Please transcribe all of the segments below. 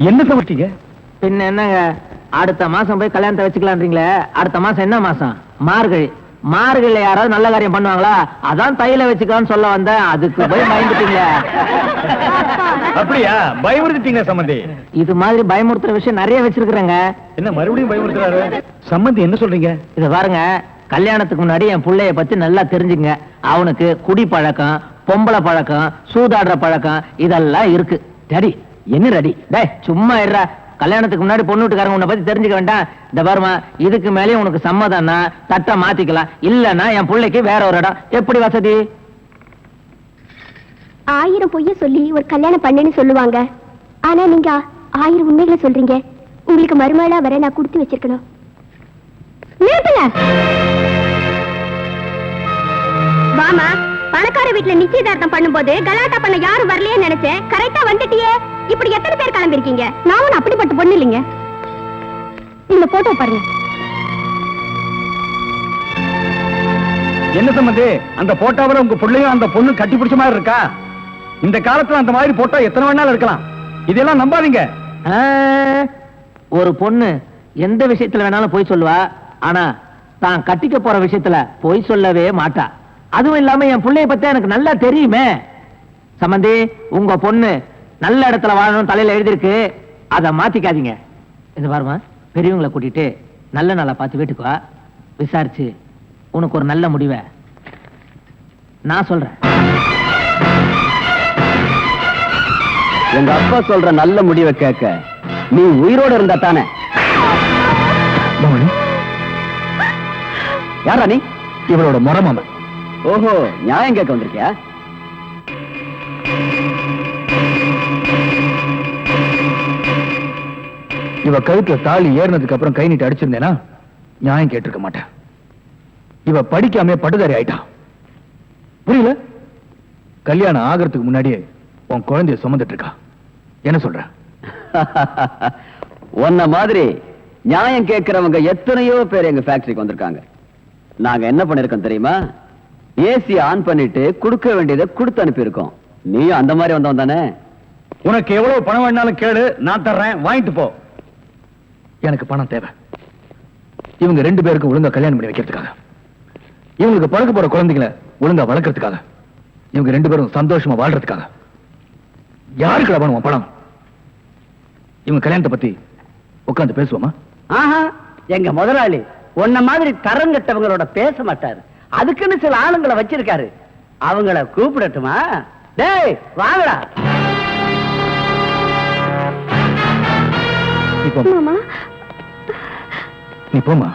என்ன சமைச்சீங்க? பின்ன என்னங்க, அடுத்த மாசம் போய் கல்யாணத்தை வச்சுக்கலான்றீங்களே, அடுத்த மாசம் என்ன மாசம்? மார்கழி. மார்கழில யாராவது நல்ல காரியம் பண்ணுவாங்களா? அதான் தையில வச்சுக்கலான்னு சொல்ல வந்தேன், அதுக்கு போய் பயந்துட்டீங்க. அப்படியா? பயமுறுத்திட்டீங்க சம்பந்தி. இது மாதிரி பயமுறுத்துற விஷயம் நிறைய வச்சிருக்கிறேங்க. என்ன மறுபடியும் பயமுறுத்துறாரு? சம்பந்தி என்ன சொல்றீங்க? இத பாருங்க, கல்யாணத்துக்கு முன்னாடி என் புள்ளைய பத்தி நல்லா தெரிஞ்சுங்க. அவனுக்கு குடி பழக்கம், பொம்பளை பழக்கம், சூதாடுற பழக்கம் இதெல்லாம் இருக்கு. ரெடி என்ன ரெடி? டேய் சும்மா இருடா. கல்யாணத்துக்கு முன்னாடி பொண்ணு வீட்டுக்காரங்க உன்னை பத்தி தெரிஞ்சுக்க வேண்டாம். இந்த பாருமா, இதுக்கு மேலேயும் உனக்கு சம்மதம்னா தட்டை மாத்திக்கலாம், இல்லன்னா என் பிள்ளைக்கு வேற ஒரு இடம். எப்படி வசதி? 1000 பொய்ய சொல்லி ஒரு கல்யாணம் பண்ணுன்னு சொல்லுவாங்க. ஆனா நீங்க 1000 உண்மைகளை சொல்றீங்க. உங்களுக்கு மருமகளா வர நான் கொடுத்து வச்சிருக்கணும். வாமா, பணக்கார வீட்டுல நிச்சயதார்த்தம் பண்ணும்போது கலாட்டா பண்ண யாரும் வரலையே நினைச்சேன். கரெக்டா வந்துட்டியே. இப்படி எத்தனை பேர் கிளம்பிருக்கீங்க? நான் ஒன்னும் அப்படிப்பட்ட பொண்ணு இல்லைங்க. இந்த போட்டோ பாருங்க. என்ன சம்பந்தி, அந்த போட்டோவில் உங்க பிள்ளையும் அந்த பொண்ணு கட்டி பிடிச்ச மாதிரி இருக்கா? இந்த காலத்துல அந்த மாதிரி போட்டோ எத்தனை வேணாலும் இருக்கலாம். இதெல்லாம் நம்பாதீங்க. ஒரு பொண்ணு எந்த விஷயத்துல வேணாலும் போய் சொல்லுவா, ஆனா தான் கட்டிக்க போற விஷயத்துல போய் சொல்லவே மாட்டா. அதுவும் இல்லாம என் பிள்ளைய பத்தி எனக்கு நல்லா தெரியுமே. சம்பந்தி, உங்க பொண்ணு நல்ல இடத்துல வாழணும் தலையில எழுதிருக்கு, அதை மாத்திக்காதீங்க. இது பாருமா, பெரியவங்களை கூட்டிட்டு நல்ல நாளா பார்த்து வீட்டுக்கு வா. விசாரிச்சு உனக்கு ஒரு நல்ல முடிவை நான் சொல்றேன். எங்க அப்பா சொல்ற நல்ல முடிவை கேட்க நீ உயிரோட இருந்தா தானே. யாரா நீ? இவளோட முறமாம. ஓஹோ, நியாயம் கேட்க வந்திருக்கியா? இவ கழுத்துல தாலி ஏறினதுக்கு அப்புறம் கை நீட்டு அடிச்சிருந்தேனா நியாயம் கேட்டிருக்க மாட்டேன். இவ படிக்காம படுதாரி ஆயிட்டான். புரியல? கல்யாணம் ஆகிறதுக்கு முன்னாடியே உன் குழந்தைய சுமந்துட்டு இருக்கா. என்ன சொல்ற? உன்ன மாதிரி நியாயம் கேட்கிறவங்க எத்தனையோ பேர் எங்க ஃபேக்டரிக்கு வந்திருக்காங்க. நாங்க என்ன பண்ணிருக்கோம் தெரியுமா? ஏசி ஆன் பண்ணிட்டு கொடுக்க வேண்டியதை கொடுத்து அனுப்பியிருக்கோம். நீ அந்த மாதிரி வந்தவன் தானே? உனக்கு எவ்வளவு பணம் வேணாலும் கேளு, நான் தர்றேன், வாங்கிட்டு போ. எனக்கு பணம் தேவை. இவங்க 2 பேருக்கும் ஒழுங்கா கல்யாணம் பண்ணி வைக்கிறதுக்காக, இவங்களுக்கு பழக்க போற குழந்தைகளை ஒழுங்கா வளர்க்கறதுக்காக, இவங்க 2 பேரும் சந்தோஷமா வாழ்றதுக்காக. யாருக்கு வேணும் பணம்? இவங்க கல்யாணத்தை பத்தி உட்கார்ந்து பேசுவோமா? ஆஹா, எங்க முதலாளி உன்ன மாதிரி தரங்கட்டவங்களோட பேச மாட்டாரு. அதுக்குன்னு சில ஆளுங்களை வச்சிருக்காரு. அவங்கள கூப்பிடட்டுமா? டேய் வாங்கடா. மாமா, நீ போமா.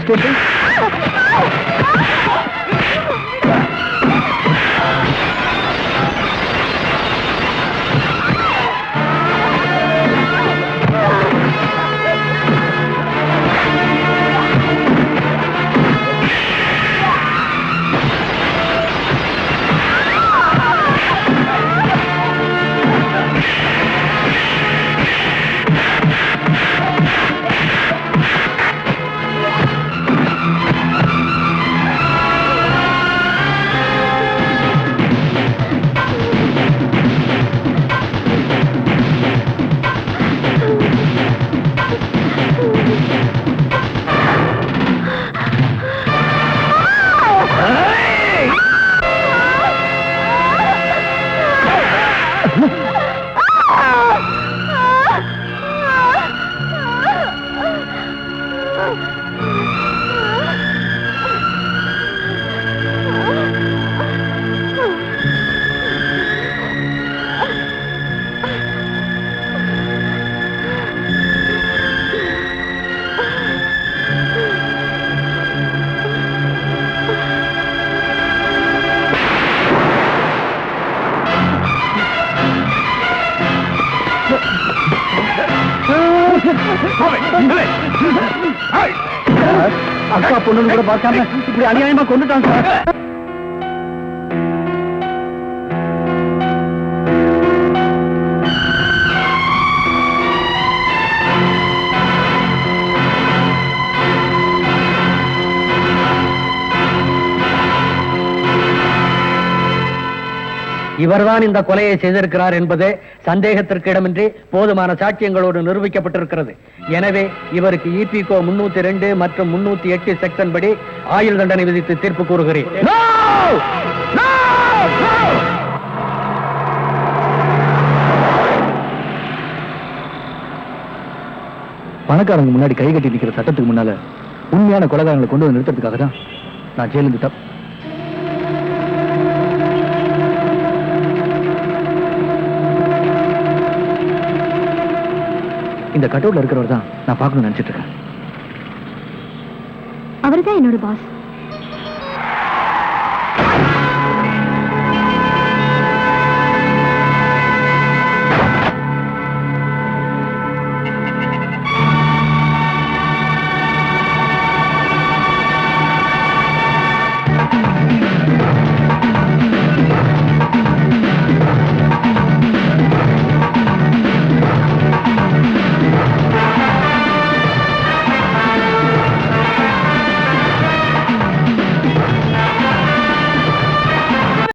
Police station. அக்கா பொண்ணு கூட பார்க்காம இப்படி அநியாயமா கொண்டுட்டான் சார். இவர்தான் இந்த கொலையை செய்திருக்கிறார் என்பது சந்தேகத்திற்கு இடமின்றி போதுமான சாட்சியங்களோடு நிரூபிக்கப்பட்டிருக்கிறது. எனவே இவருக்கு இபிகோ 302 மற்றும் 308 செக்ஷன் படி ஆயுள் தண்டனை விதித்து தீர்ப்பு கூறுகிறேன். பணக்காரங்க முன்னாடி கை கட்டி நிக்கிற சட்டத்துக்கு முன்னால உண்மையான கொலைகாரங்களை கொண்டு வந்து நிறுத்துறதுக்காக தான் நான் ஜெயிலிருந்து தப்பு. இந்த கட்டவுட்ல இருக்கிறவர் தான் நான் பார்க்கணும்னு நினைச்சிட்டு இருக்கேன். அவர்தான் என்னோட பாஸ்.